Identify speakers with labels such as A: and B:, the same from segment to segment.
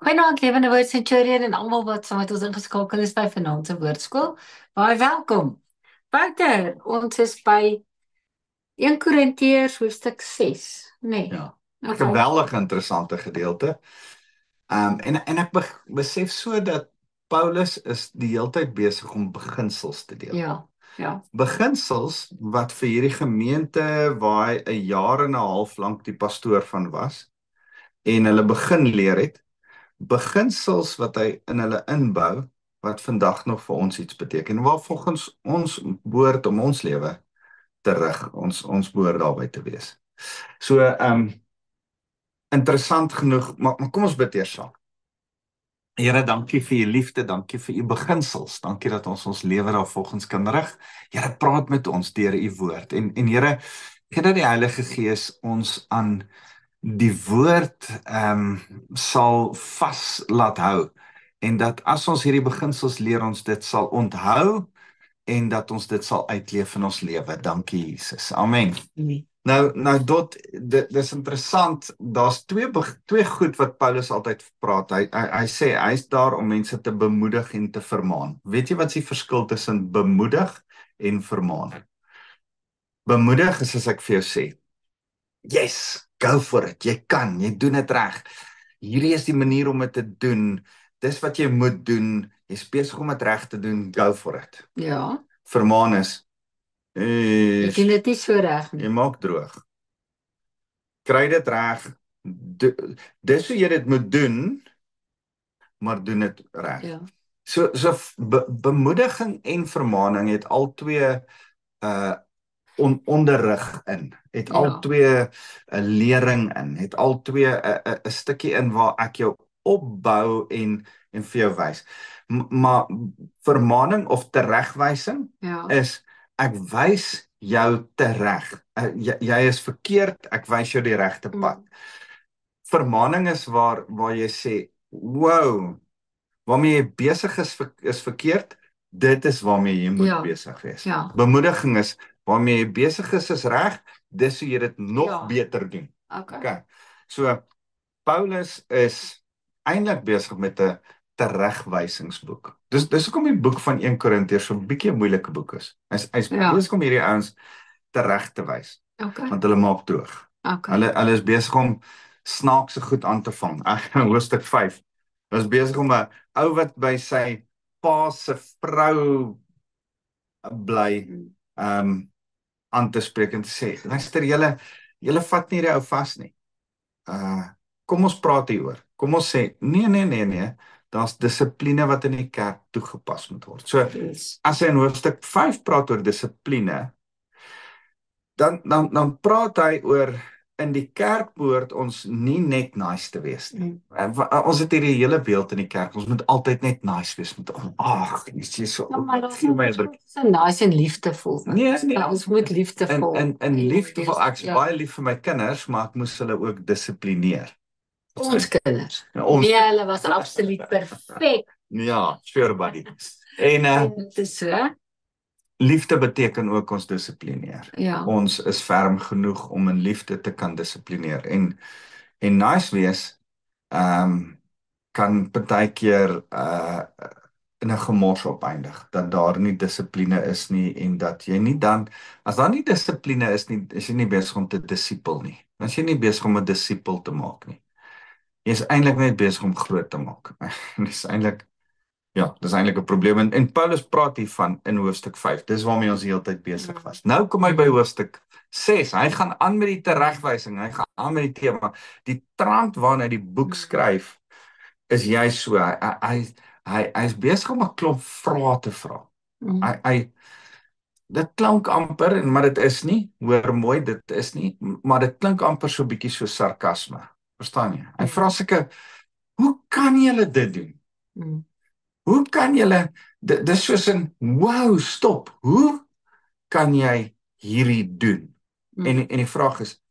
A: Goeienaand, lewende woord Centurion en almal wat saam met ons ingeskakel is by Vanaand se Woordskool. Baie welkom. Wouter, ons is by 1 Korintiërs hoofstuk 6, nee.
B: Ja,
A: Okay.
B: geweldig interessante gedeelte. En ek besef so dat Paulus is die hele tyd besig om beginsels te deel.
A: Ja, ja.
B: Beginsels wat vir hierdie gemeente waar hy 'n jaar en 'n half lank die pastoor van was en hulle begin leer het, beginsels wat hy in hulle inbou wat vandag nog vir ons iets beteken, waar volgens ons behoort om ons lewe te rig, ons behoort daarby te wees. So, interessant genoeg, maar kom ons bid eers saam. Here, dankie vir u liefde, dankie vir u beginsels, dankie dat ons lewe daarvolgens kan rig. Here, praat met ons deur u woord. En Here, gee dat die Heilige Gees ons aan die woord sal vas laat hou. En dat as ons hierdie beginsels leer, ons dit sal onthou en dat ons dit sal uitleef in ons lewe. Dankie Jesus. Amen. Nou dis interessant, daar's twee goed wat Paulus altyd praat. Hy sê hy's daar om mense te bemoedig en te vermaan. Weet jy wat is die verskil tussen bemoedig en vermaan? Bemoedig is as ek vir jou sê, yes, go for it, jy kan, jy doen dit reg. Hierdie is die manier om dit te doen. Dis wat jy moet doen. Jy's besig om dit reg te doen, go for it.
A: Ja.
B: Vermaan is
A: Ek doen dit nie so reg nie.
B: jy maak droog. Kry dit reg. Dis hoe jy dit moet doen, maar doen dit reg.
A: Ja.
B: So bemoediging en vermaaning het al twee onderrig in, het al twee 'n lering in, het al twee 'n stukkie in waar ek jou opbou en vir jou wys. Maar vermaaning of teregwysing is ek wys jou tereg. Jy is verkeerd, ek wys jou die regte pad. Vermaaning is waar jy sê, wow, waarmee jy besig is verkeerd, dit is waarmee jy moet besig wees.
A: Ja.
B: Bemoediging is waarmee jy besig is reg, dis hoe jy dit nog beter doen. Okay. So Paulus is eintlik besig met 'n teregwysingsboek. Dis hoekom die boek van 1 Korintiërs so 'n bietjie 'n moeilike boek is. Hy's besig om hierdie ouens tereg te wys. Want hulle maak droog. Hulle is besig om snaakse goed aan te vang. Hoofstuk 5. Hulle is besig om 'n ou wat by sy pa se vrou bly aan te spreek en te sê, luister, julle vat nie die ou vas nie. Kom ons praat hieroor. Kom ons sê, nee, daar's dissipline wat in die kerk toegepas moet word. So, as hy in hoofstuk 5 praat oor dissipline, dan praat hy oor, in die kerk behoort ons nie net nice te wees nie. Ons het hierdie hele beeld in die kerk, ons moet altyd net nice wees. Jy so...
A: maar ons moet so nice en liefdevol.
B: Nee,
A: ons moet liefdevol.
B: En liefdevol, ek is baie lief vir my kinders, maar ek moes hulle ook dissiplineer.
A: Ons kinders. Nee, hulle was absoluut perfek.
B: Ja, sure buddy. En
A: dis so.
B: Liefde beteken ook ons dissiplineer.
A: Ja.
B: Ons is ferm genoeg om in liefde te kan dissiplineer. En nice wees kan partykeer in 'n gemors opeindig, dat daar nie dissipline is nie en dat jy nie dan, as daar nie dissipline is nie, is jy nie besig om te disipel nie. As jy nie besig om 'n disipel te maak nie. Jy is eintlik net besig om groot te maak. Dis eintlik 'n probleem. En Paulus praat hiervan in hoofstuk 5. Dis waarmee ons die hele tyd besig was. Nou kom hy by hoofstuk 6. Hy gaan aan met die teregwysing. Hy gaan aan met die tema. Die trant waarna hy die boek skryf is jy so. Hy is besig om 'n klomp vrae te vra. Dit klink amper, maar dit is nie. Hoor mooi, dit is nie, maar dit klink amper so bietjie so sarkasme. Verstaan jy? Hy vra seker, hoe kan julle dit doen? Hoe kan julle, dis soos in, wow, stop, hoe kan jy hierdie doen? En die vraag is,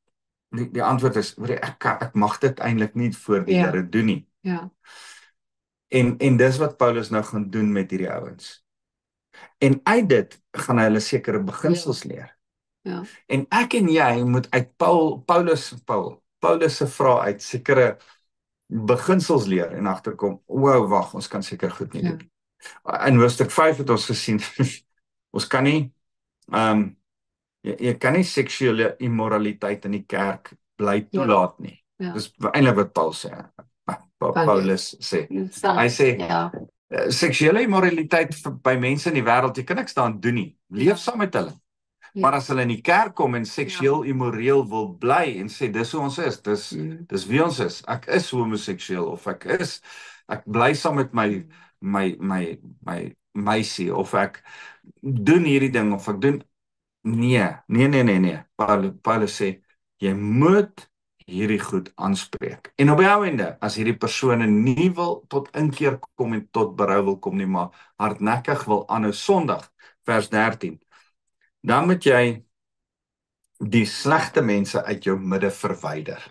B: die antwoord is, ek mag dit eintlik nie voor die Here doen nie.
A: Ja.
B: En dis wat Paulus nou gaan doen met hierdie ouens. En uit dit gaan hy hulle sekere beginsels leer.
A: Ja.
B: En ek en jy moet uit Paulus se vrae uit sekere beginsels leer en agterkom, wow, wag, ons kan seker goed nie doen. In hoofstuk 5 het ons gesien, ons kan nie, jy kan nie seksuele immoraliteit in die kerk bly toelaat nie. Dis eintlik wat Paulus sê. Hy sê, seksuele immoraliteit by mense in die wêreld, jy kan niks daaraan doen nie. Leef saam met hulle. Maar as hulle in die kerk kom en seksueel immoreel wil bly en sê dis hoe ons is, dis wie ons is. Ek is homoseksueel of ek bly saam met my meisie of ek doen hierdie ding of ek doen nee. Paulus sê jy moet hierdie goed aanspreek. En op die ou ende, as hierdie persone nie wil tot inkeer kom en tot berou wil kom nie, maar hardnekkig wil aanhou sondig, vers 13. Dan moet jy die slegte mense uit jou midde verwyder.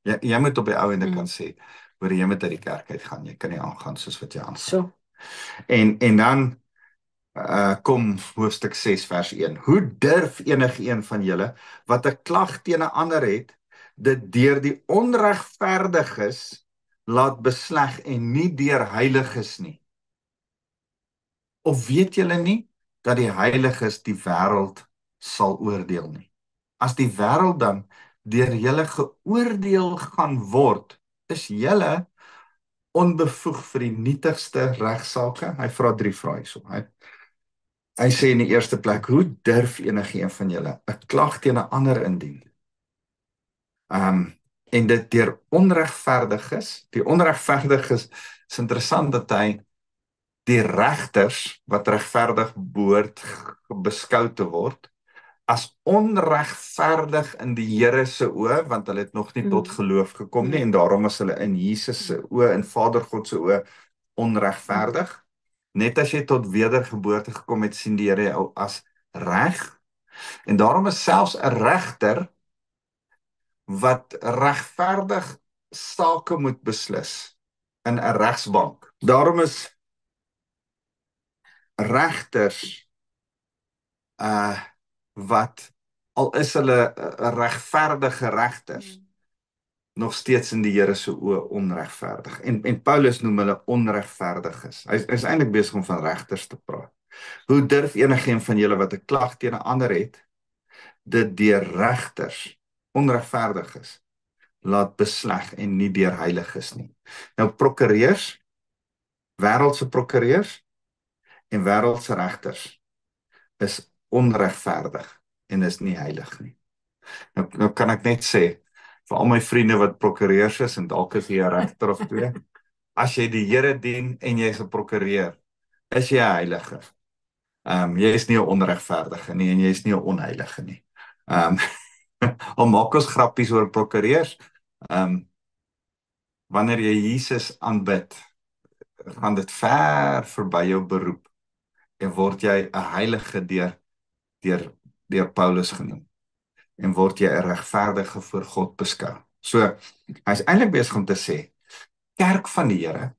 B: Jy moet op die ou ende kan sê, hoor jy moet uit die kerk uitgaan, jy kan nie aangaan soos wat jy aangaan. En dan kom hoofstuk 6 vers 1. Hoe durf enige een van julle wat 'n klag teen 'n ander het, dit deur die onregverdiges laat besleg en nie deur heiliges nie? Of weet julle nie dat die heiliges die wêreld sal oordeel nie? As die wêreld dan deur julle geoordeel gaan word, is julle onbevoeg vir die nietigste regsaake? Hy vra 3 vrae hierso. Hy sê in die eerste plek, hoe durf enige een van julle 'n klag teen 'n ander indien? En dit deur onregverdiges. Die onregverdiges is interessant dat hy die regters wat regverdig behoort beskou te word as onregverdig in die Here se oë, want hulle het nog nie tot geloof gekom nie en daarom is hulle in Jesus se oë, in Vader God se oë onregverdig. Net as jy tot wedergeboorte gekom het, sien die Here jou as reg. En daarom is selfs 'n regter wat regverdig sake moet beslis in 'n regsbank. Daarom is regters wat al is hulle regverdige regters nog steeds in die Here se oë onregverdig. En Paulus noem hulle onregverdiges. Hy is eintlik besig om van regters te praat. Hoe durf enigeen van julle wat 'n klag teen 'n ander het, dit deur regters onregverdiges laat besleg en nie deur heiliges nie? Nou prokureurs, wêreldse prokureurs en wêreldse regters is onregverdig en is nie heilig nie. Nou kan ek net sê vir al my vriende wat prokureurs is en dalk is jy 'n regter of twee, as jy die Here dien en jy is 'n prokureur, is jy 'n heilige. Jy is nie 'n onregverdige nie en jy is nie 'n onheilige nie. Al maak ons grappies oor prokureurs. Wanneer jy Jesus aanbid, gaan dit ver verby jou beroep en word jy 'n heilige deur Paulus genoem. En word jy 'n regverdige voor God beskou. So, hy is eintlik besig om te sê, kerk van die Here,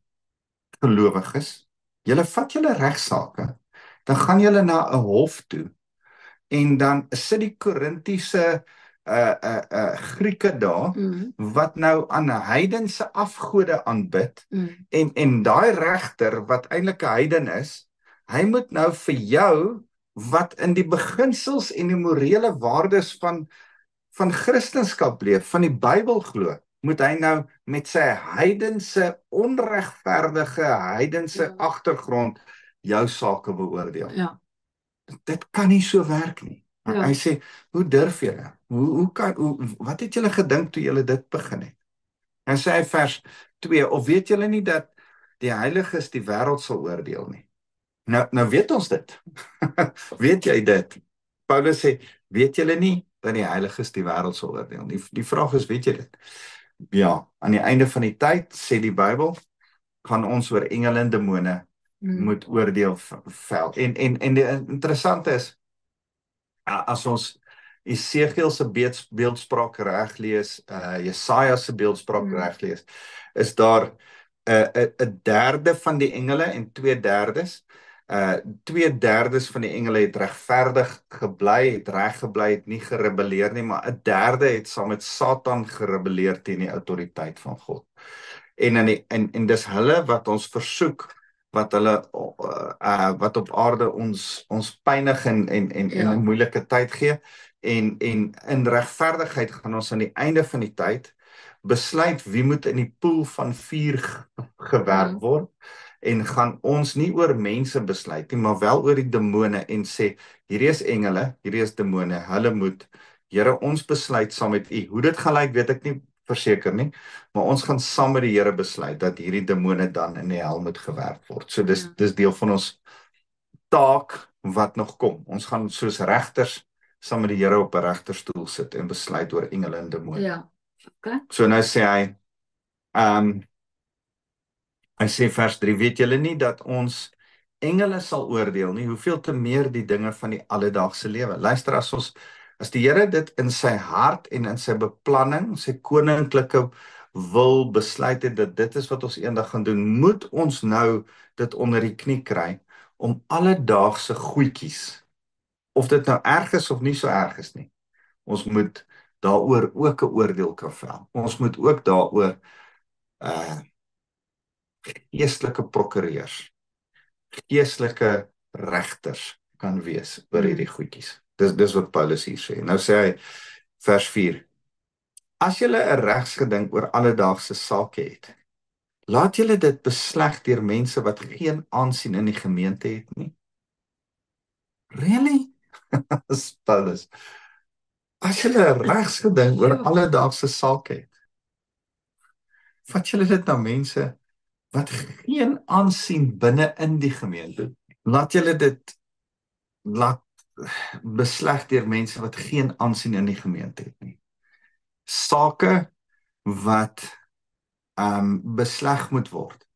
B: gelowiges, julle vat julle regsaake, dan gaan julle na 'n hof toe, en dan sit die Korintiese Grieke daar, wat nou aan heidense afgode aanbid, en daai regter, wat eintlik 'n heiden is, hy moet nou vir jou, wat in die beginsels en die morele waardes van Christendom leef, van die Bybel glo, moet hy nou met sy heidense, onregverdige, heidense agtergrond jou sake beoordeel. Dit kan nie so werk nie. Hy sê, hoe durf julle? Wat het julle gedink toe julle dit begin het? En sê hy vers 2, of weet julle nie dat die heiliges die wêreld sal oordeel nie? Nou weet ons dit. Weet jy dit? Paulus sê, weet julle nie dat die heiliges die wêreld sal oordeel? Die vraag is, weet jy dit? Ja, aan die einde van die tyd, sê die Bybel, gaan ons oor engele en demone moet oordeel vel. En die interessante is, as ons Esegiel se beeldspraak reg lees, Jesaja se beeldspraak reg lees, is daar 'n derde van die engele en 2/3. 2/3 van die engele het regverdig gebly, het reg gebly, het nie gerebelleer nie, maar 1/3 het saam met Satan gerebelleer teen die autoriteit van God. En dis hulle wat ons versoek, wat hulle wat op aarde ons pynig en 'n moeilike tyd gee. En in regverdigheid gaan ons aan die einde van die tyd besluit wie moet in die poel van vuur gewerp word. En gaan ons nie oor mense besluit nie, maar wel oor die demone en sê, hierdie is engele, hierdie is demone, hulle moet, Here, ons besluit saam met U. Hoe dit gaan lyk, weet ek nie verseker nie, maar ons gaan saam met die Here besluit dat hierdie demone dan in die hel moet gewerp word. So dis deel van ons taak wat nog kom. Ons gaan soos regters saam met die Here op 'n regterstoel sit en besluit oor engele en demone.
A: Ja. Okay.
B: So nou sê hy, hy sê vers 3, weet julle nie dat ons engele sal oordeel nie, hoeveel te meer die dinge van die alledaagse lewe. Luister, as die Here dit in sy hart en in sy beplanning, sy koninklike wil besluit het dat dit is wat ons eendag gaan doen, moet ons nou dit onder die knie kry om alledaagse goedjies, of dit nou erg is of nie so erg is nie, ons moet daaroor ook 'n oordeel kan vel. Ons moet ook daaroor geestelike prokureurs, geestelike regters kan wees oor hierdie goedjies. Dis wat Paulus hier sê. Nou sê hy, vers 4, as julle 'n regsgeding oor alledaagse sake het, laat julle dit besleg deur mense wat geen aansien in die gemeente het nie. Really? Dis Paulus. As julle 'n regsgeding oor alledaagse sake het, vat julle dit na mense wat geen aansien binne in die gemeente. Laat julle dit besleg deur mense wat geen aansien in die gemeente het nie. Sake wat besleg moet word,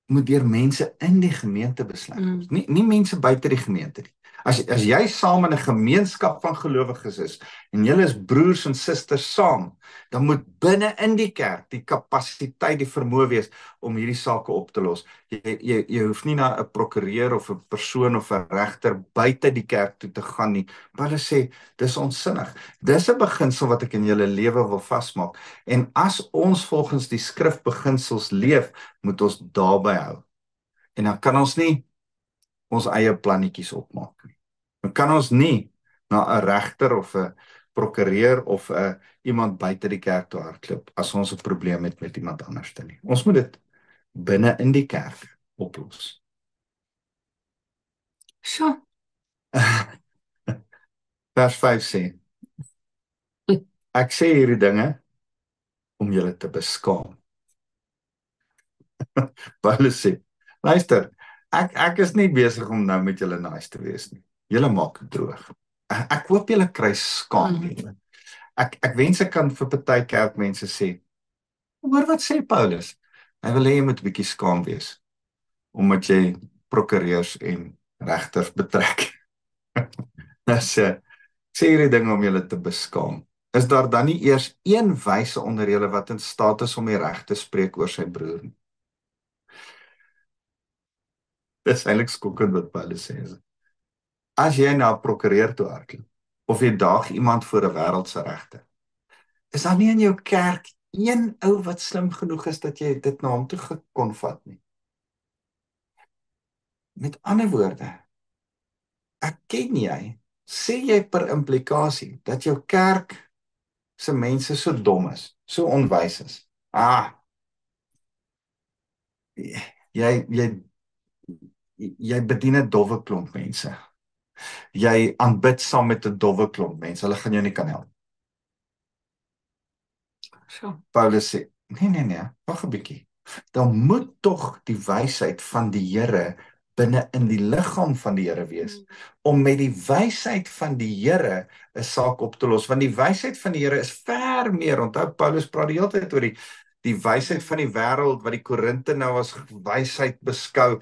B: moet deur mense in die gemeente besleg word. Nie mense buite die gemeente nie. As jy saam in 'n gemeenskap van gelowiges is en julle is broers en susters saam, dan moet binne in die kerk die kapasiteit, die vermoë wees om hierdie sake op te los. Jy hoef nie na 'n prokureur of 'n persoon of 'n regter buite die kerk toe te gaan nie. Paulus sê, dis onsinnig. Dis 'n beginsel wat ek in julle lewe wil vasmaak. En as ons volgens die skrifbeginsels leef, moet ons daarby hou. En dan kan ons nie ons eie plannetjies opmaak nie. Dan kan ons nie na 'n regter of 'n prokureur of iemand buite die kerk toe hardloop as ons 'n probleem het met iemand anders nie. Ons moet dit binne in die kerk oplos.
A: So.
B: Vers 5 sê, ek sê hierdie dinge om julle te beskaam. Paulus sê, luister, ek is nie besig om nou met julle nice te wees nie. Julle maak droog. Ek hoop julle kry skaam. Ek wens ek kan vir party kerkmense sê, hoor wat sê Paulus? Hy wil hê jy moet 'n bietjie skaam wees, omdat jy prokureurs en regters betrek. Nou sê hierdie dinge om julle te beskaam. Is daar dan nie eers een wyse onder julle wat in staat is om die reg te spreek oor sy broer nie? Dis eintlik skokkend wat Paulus sê. As jy na 'n prokureur toe hardloop, of jy daag iemand voor 'n wêreldse regter, is daar nie in jou kerk een ou wat slim genoeg is dat jy dit na hom toe kon vat nie? Met ander woorde, erken jy, sê jy per implikasie, dat jou kerk se mense so dom is, so onwys is? Jy bedien 'n dowwe klomp mense. Jy aanbid saam met 'n dowwe klomp mense. Hulle gaan jou nie kan help.
A: So.
B: Paulus sê, nee, wag 'n bietjie. Dan moet tog die wysheid van die Here binne in die liggaam van die Here wees, om met die wysheid van die Here 'n saak op te los, want die wysheid van die Here is ver meer. Onthou, Paulus praat die hele tyd oor die wysheid van die wêreld, wat die Korinte nou as wysheid beskou.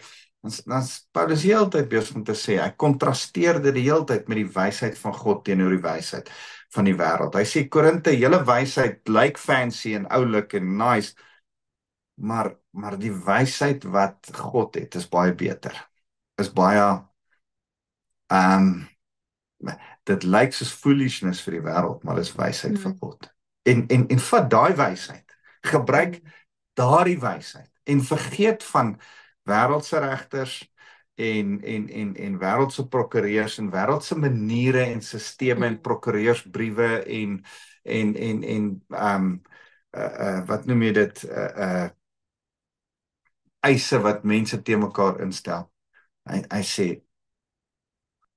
B: Dan is Paulus die hele tyd besig om te sê, hy kontrasteer dit die hele tyd met die wysheid van God teenoor die wysheid van die wêreld. Hy sê, Korinte, julle wysheid lyk fancy en oulik en nice, maar die wysheid wat God het, is baie beter. Is baie, dit lyk soos foolishness vir die wêreld, maar dis wysheid van God. En vat daai wysheid, gebruik daardie wysheid en vergeet van wêreldse regters en wêreldse prokureurs en wêreldse maniere en sisteme en prokureursbriewe en wat noem jy dit eise wat mense teen mekaar instel. Hy sê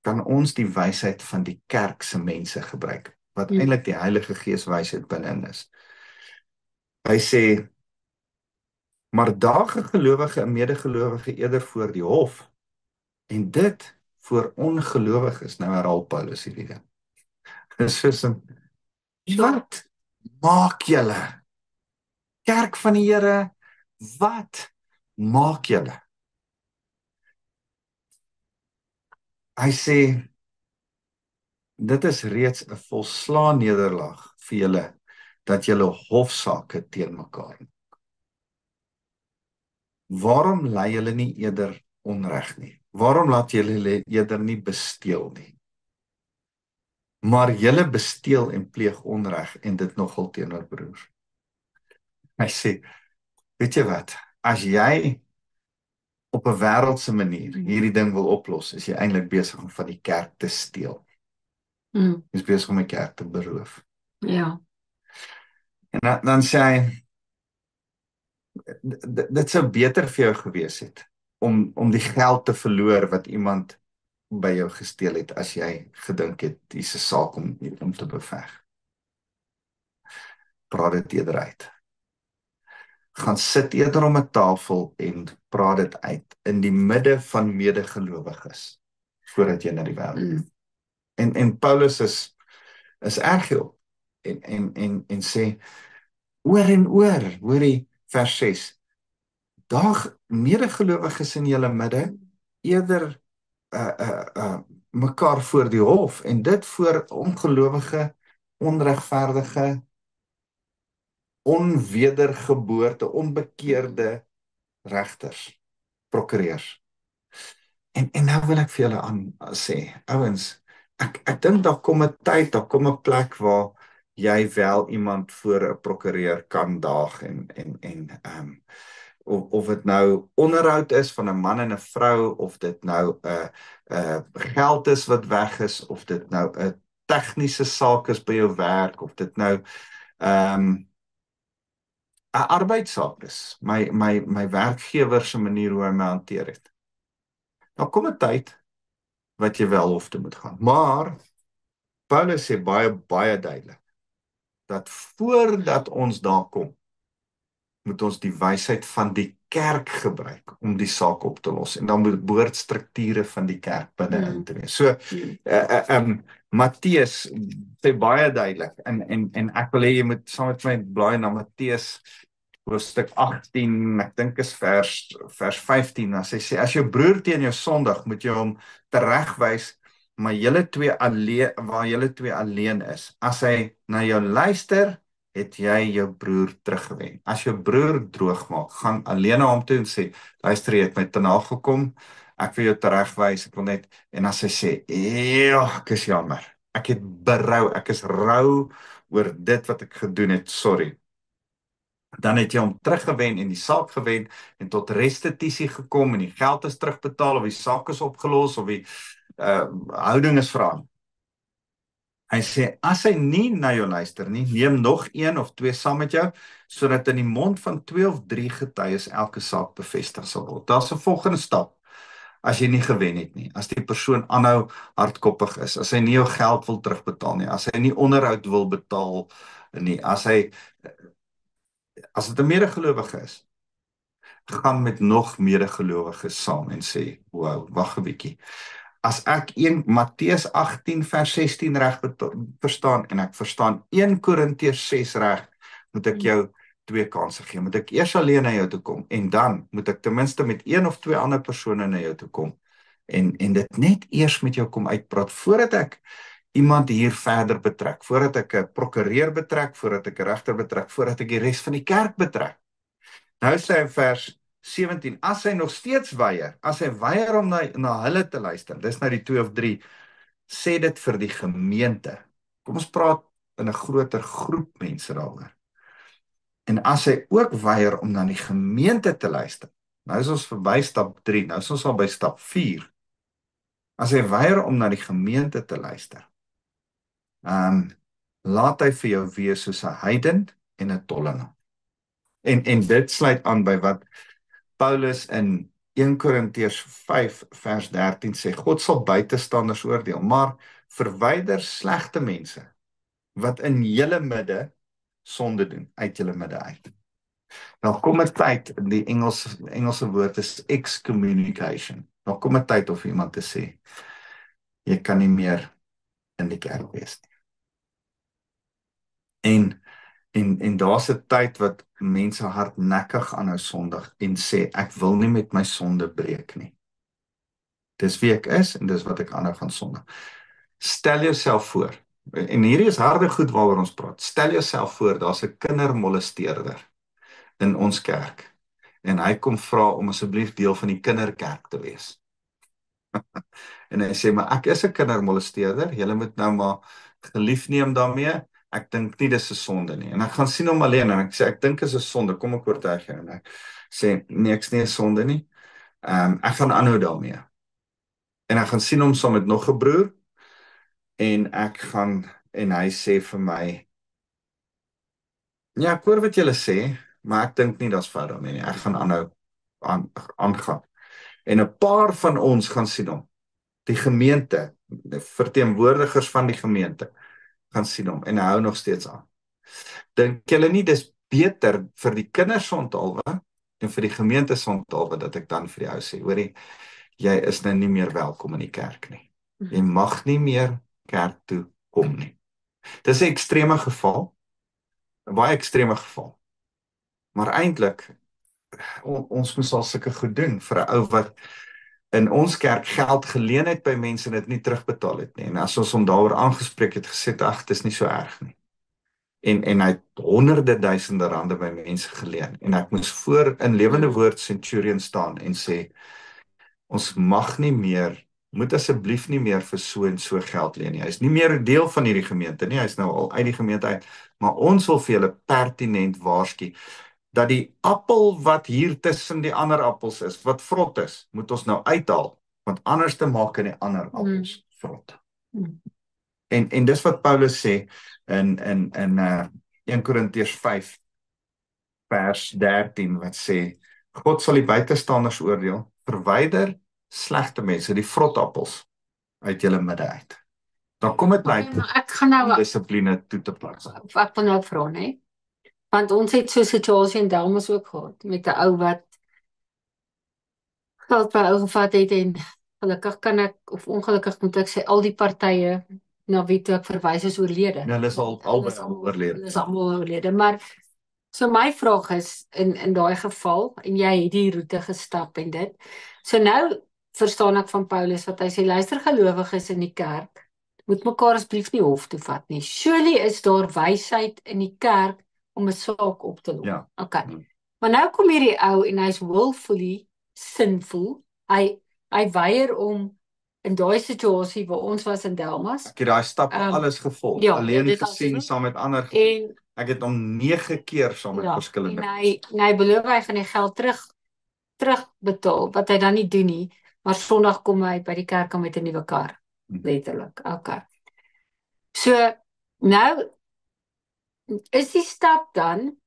B: kan ons die wysheid van die kerk se mense gebruik wat eintlik die Heilige Gees wysheid binne is. Hy sê maar daag 'n gelowige 'n medegelowige eerder voor die hof en dit voor ongelowiges. Nou herhaal Paulus hierdie ding. Dis soos 'n wat maak julle? Kerk van die Here, wat maak julle? Hy sê dit is reeds 'n volslae nederlaag vir julle dat julle hofsaake teen mekaar. Waarom lei julle nie eerder onreg nie? Waarom laat julle eerder nie besteel nie? Maar julle besteel en pleeg onreg en dit nogal teenoor broers. Hy sê, weet jy wat? As jy op 'n wêreldse manier hierdie ding wil oplos, is jy eintlik besig om van die kerk te steel. Jy is besig om die kerk te beroof.
A: Ja.
B: En dan sê hy, dit sou beter vir jou gewees het om die geld te verloor wat iemand by jou gesteel het as jy gedink het dis 'n saak om te beveg. Praat dit eerder uit. Gaan sit eerder om 'n tafel en praat dit uit in die midde van medegelowiges voordat jy na die wêreld. En Paulus is erg hierop en sê oor en oor, hoorie vers 6. Daag medegelowiges in julle midde eerder mekaar voor die hof en dit voor ongelowige, onregverdige, onwedergeboorte, onbekeerde regters, prokureurs. En nou wil ek vir julle aan sê, ouens, ek dink daar kom 'n tyd, daar kom 'n plek waar jy wel iemand voor 'n prokureur kan daag en of dit nou onderhoud is van 'n man en 'n vrou, of dit nou 'n geld is wat weg is, of dit nou 'n tegniese saak is by jou werk, of dit nou 'n arbeidssaak is, my werkgewer se manier hoe hy my hanteer het. Dan kom 'n tyd wat jy wel hof toe moet gaan. Maar Paulus sê baie duidelik dat voordat ons daar kom, moet ons die wysheid van die kerk gebruik om die saak op te los. En dan moet behoortstrukture van die kerk binne in te wees. So Matteus sê baie duidelik en ek wil hê jy moet saam met my blaai na Matteus hoofstuk 18, ek dink is vers 15, as hy sê, as jou broer teen jou sondig, moet jy hom teregwys, maar waar julle twee alleen is. As hy na jou luister, het jy jou broer teruggewen. As jou broer droog maak, gaan alleen na hom toe en sê, luister, jy het my te na gekom, ek wil jou teregwys, ek wil net, en as hy sê, ek is jammer, ek het berou, ek is rou oor dit wat ek gedoen het, sorry. Dan het jy hom teruggewen en die saak gewen en tot restituisie gekom en die geld is terugbetaal of die saak is opgelos of die houding is verander. Hy sê, as hy nie na jou luister nie, neem nog 1 of 2 saam met jou, sodat in die mond van 2 of 3 getuies elke saak bevestig sal word. Daar's 'n volgende stap, as jy nie gewen het nie, as die persoon aanhou hardkoppig is, as hy nie jou geld wil terugbetaal nie, as hy nie onderhoud wil betaal nie, as dit 'n medegelowige is, gaan met nog medegelowiges saam en sê, wow, wag 'n bietjie. As ek Matteus 18 vers 16 reg verstaan en ek verstaan 1 Korintiërs 6 reg, moet ek jou 2 kansse gee. Moet ek eers alleen na jou toe kom en dan moet ek ten minste met 1 of 2 ander persone na jou toe kom en dit net eers met jou kom uitpraat voordat ek iemand hier verder betrek, voordat ek 'n prokureur betrek, voordat ek 'n regter betrek, voordat ek die res van die kerk betrek. Nou sê hy in vers 17, as hy nog steeds weier, as hy weier om na hulle te luister, dis nou die 2 of 3, sê dit vir die gemeente. Kom ons praat in 'n groter groep mense daaroor. En as hy ook weier om na die gemeente te luister, nou is ons verby stap 3, nou is ons al by stap 4. As hy weier om na die gemeente te luister, laat hy vir jou wees soos 'n heiden en 'n tollenaar. En dit sluit aan by wat Paulus in 1 Korintiërs 5 vers 13 sê, God sal buitestanders oordeel, maar verwyder slegte mense wat in julle midde sonde doen, uit julle midde uit. Nou kom 'n tyd, die Engelse woord is excommunication. Nou kom 'n tyd of iemand te sê, jy kan nie meer in die kerk wees nie. En daar's 'n tyd wat mense hardnekkig aanhou sondig en sê, ek wil nie met my sonde breek nie. Dis wie ek is en dis wat ek aanhou gaan sondig. Stel jouself voor, en hierdie is harde goed waaroor ons praat, stel jouself voor, daar's 'n kindermolesteerder in ons kerk, en hy kom vra om asseblief deel van die kinderkerk te wees. En hy sê, maar ek is 'n kindermolesteerder, julle moet nou maar gelief neem daarmee, ek dink nie dis 'n sonde nie. En ek gaan sien hom alleen, en ek sê, ek dink is 'n sonde, kom ek oortuig jou, en ek sê, nee, ek's nie 'n sonde nie, ek gaan aanhou daarmee. En ek gaan sien hom saam met nog 'n broer, en hy sê vir my, ja, ek hoor wat julle sê, maar ek dink nie daar's fout daarmee nie, ek gaan aanhou aangaan. En 'n paar van ons gaan sien hom, die gemeente, die verteenwoordigers van die gemeente, gaan sien hom, en hy hou nog steeds aan. Dink julle nie, dis beter vir die kinders onthaalwe, en vir die gemeente onthaalwe, dat ek dan vir die ou sê, hoorie, jy is nou nie meer welkom in die kerk nie. Jy mag nie meer kerk toe kom nie. Dis 'n ekstreme geval, 'n baie ekstreme geval. Maar eintlik, ons moes al sulke goed doen vir 'n ou wat in ons kerk geld geleen het by mense en dit nie terugbetaal het nie. En as ons hom daaroor aangespreek het, gesê, ag, dit is nie so erg nie. En hy het honderde duisende rande by mense geleen. En ek moes voor in lewende woord Centurion staan en sê, ons mag nie meer, moet asseblief nie meer vir so en so geld leen nie. Hy is nie meer 'n deel van hierdie gemeente nie, hy is nou al uit die gemeente uit, maar ons wil vir julle pertinent waarsku, dat die appel wat hier tussen die ander appels is, wat vrot is, moet ons nou uithaal, want anders te maak in die ander appels vrot. En dis wat Paulus sê in 1 Korintiërs 5 vers 13, wat sê, God sal die buitestanders oordeel, verwyder slegte mense, die vrotappels, uit julle midde uit. Dan kom dit uit
A: Ek gaan nou,
B: om dissipline toe te pas.
A: ek wil nou vra, nee. Want ons het so 'n situasie in Delmas ook gehad, met 'n ou wat geld by ou gevat het, en gelukkig kan ek, of ongelukkig moet ek sê, al die partye na wie toe ek verwys is oorlede.
B: Ja, hulle is albei oorlede.
A: Hulle is almal oorlede, maar so my vraag is, in daai geval, en jy het die roete gestap en dit, so nou verstaan ek van Paulus wat hy sê, luister, gelowiges in die kerk, moet mekaar asseblief nie hof toe vat nie. Surely is daar wysheid in die kerk om 'n saak op te los.
B: Ja.
A: Okay. Maar nou kom hierdie ou en hy's willfully sinful. Hy weier om in daai situasie waar ons was in Delmas.
B: Ek het daai stap alles gevolg,
A: ja,
B: alleen
A: dit
B: gesien
A: was
B: saam met ander.
A: En
B: Ek het hom 9 keer saam met verskillende.
A: En hy beloof hy gaan die geld terugbetaal, wat hy dan nie doen nie, maar Sondag kom hy by die kerk aan met 'n nuwe kar, letterlik. Okay. So nou is die stap dan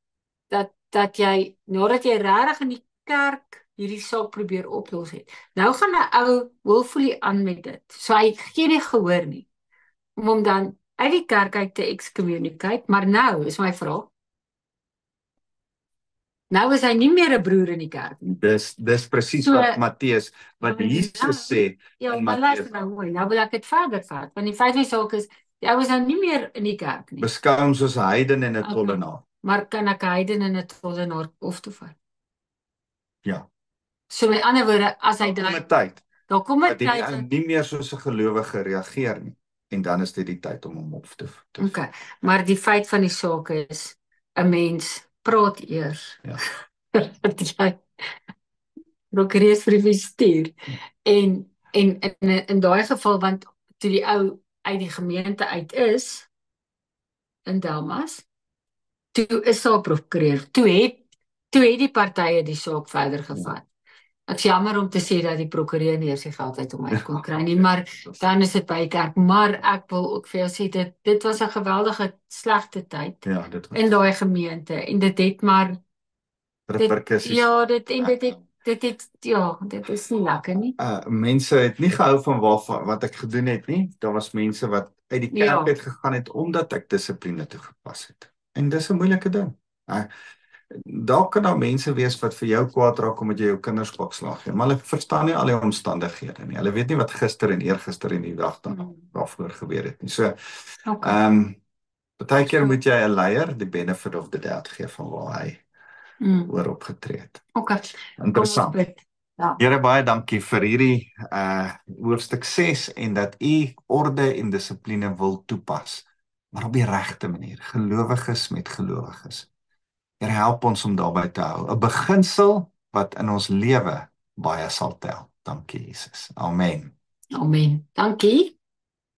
A: dat jy, nadat jy regtig in die kerk hierdie saak probeer oplos het, nou gaan 'n ou willfully aan met dit. So hy gee nie gehoor nie, om hom dan uit die kerk uit te excommunicate, maar nou is my vraag, nou is hy nie meer 'n broer in die kerk nie.
B: Dis presies
A: So,
B: wat Matteus, wat Jesus sê
A: Ja,
B: in
A: maar
B: Matteus.
A: luister nou mooi, nou wil ek dit verder vat, want die feit van die saak is, die ou is nou nie meer in die kerk nie.
B: Beskou hom soos 'n heiden en 'n tollenaar.
A: Maar kan ek 'n heiden en 'n tollenaar hof toe vat?
B: Ja.
A: So met ander woorde, as hy
B: Daar kom 'n
A: dan,
B: tyd
A: daar kom 'n
B: dat hy
A: tyd,
B: nie meer soos 'n gelowige reageer nie, en dan is dit die tyd om hom hof te vat.
A: Okay, maar die feit van die saak is, 'n mens praat eers.
B: Ja.
A: Dat jy prokureersbrief stuur. En in daai geval, want toe die ou uit die gemeente uit is in Delmas, toe is daar 'n prokureur. Toe het die partye die saak verder gevat. Ek's jammer om te sê dat die prokureur nie eers die geld uit om uit kon kry nie, maar dan is dit bykerk. Maar ek wil ook vir jou sê dit was 'n geweldige slegte tyd
B: Ja, dit was
A: in daai gemeente en dit het maar
B: reperkusies.
A: ja, dit is nie lekker nie.
B: Mense het nie gehou van wat ek gedoen het nie. Daar was mense wat uit die kerk uit gegaan het omdat ek dissipline toegepas het. En dis 'n moeilike ding. Daar kan daar mense wees wat vir jou kwaad raak omdat jy jou kinders klokslag gee, maar hulle verstaan nie al die omstandighede nie. Hulle weet nie wat gister en eergister en die dag daarvoor gebeur het nie. So, partykeer moet jy 'n leier die benefit of the doubt gee van waar hy oor opgetree het. Interessant.
A: Ja.
B: Here, baie dankie vir hierdie hoofstuk 6 en dat u orde en dissipline wil toepas, maar op die regte manier, gelowiges met gelowiges. Here, help ons om daarby te hou, 'n beginsel wat in ons lewe baie sal tel. Dankie Jesus. Amen.
A: Amen. Dankie.